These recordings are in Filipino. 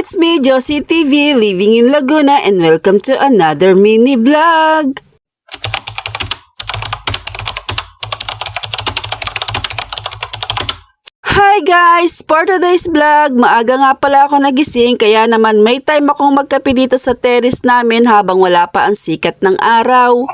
It's me, Josie TV, living in Laguna, and welcome to another mini vlog. Hi guys! For today's vlog, maaga nga pala ako nagising kaya naman may time akong magkape dito sa terrace namin habang wala pa ang sikat ng araw.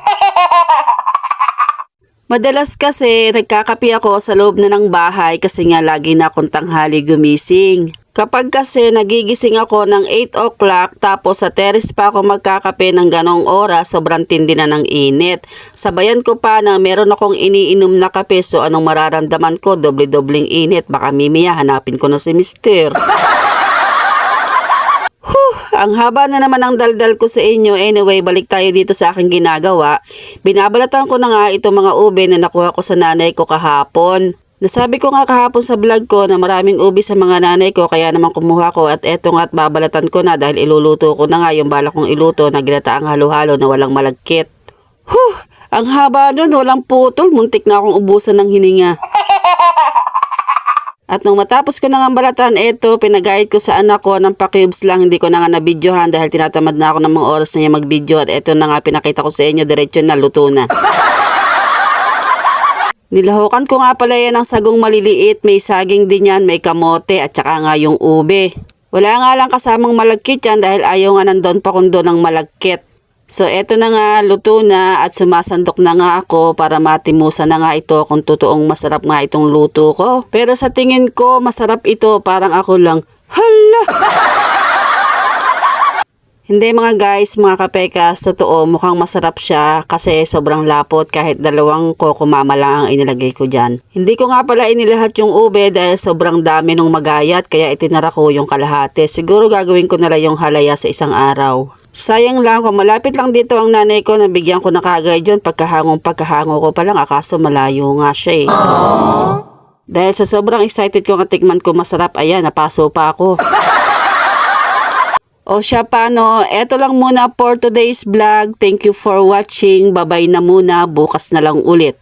Madalas kasi nagkakape ako sa loob na ng bahay kasi nga lagi na akong tanghali gumising. Kapag kasi nagigising ako ng 8 o'clock tapos sa terrace pa ako magkakape ng ganong oras, sobrang tindi na ng init. Sabayan ko pa na meron akong iniinom na kape, so anong mararamdaman ko? Doble-dobleng init. Baka mimiya hanapin ko na si Mister. Ang haba na naman ang daldal ko sa inyo. Anyway, balik tayo dito sa aking ginagawa. Binabalatan ko na nga itong mga ube na nakuha ko sa nanay ko kahapon. Nasabi ko nga kahapon sa vlog ko na maraming ubi sa mga nanay ko kaya naman kumuha ko at eto nga at babalatan ko na dahil iluluto ko na nga yung balak kong iluto na ginataang halo-halo na walang malagkit. Ang haba nun, walang putol, muntik na akong ubusan ng hininga. At nung matapos ko na nga balatan, eto, pinagayit ko sa anak ko ng pa-cubes lang, hindi ko na nga na-videohan dahil tinatamad na ako ng mga oras na niya mag-video at eto na nga pinakita ko sa inyo, diretso na, luto na. Nilahukan ko nga pala yan ng sagong maliliit, may saging din yan, may kamote at saka nga yung ube. Wala nga lang kasamang malagkit yan dahil ayaw nga nandun pa kundo ng malagkit. So eto na nga, luto na at sumasandok na nga ako para matimusan na nga ito kung totoong masarap nga itong luto ko. Pero sa tingin ko masarap ito, parang ako lang, hala! Hindi mga guys, mga kapekas, totoo mukhang masarap siya kasi sobrang lapot kahit dalawang kokomama lang ang inilagay ko dyan. Hindi ko nga pala inilahat yung ube dahil sobrang dami nung magayat kaya itinara ko yung kalahati. Siguro gagawin ko na lang yung halaya sa isang araw. Sayang lang kung malapit lang dito ang nanay ko, nabigyan ko na kagad yun pagkahango ko pa lang, akaso malayo nga siya eh. Dahil sa sobrang excited ko nga tikman ko masarap, ayan napaso pa ako. O siya paano, eto lang muna for today's vlog. Thank you for watching. Bye-bye na muna. Bukas na lang ulit.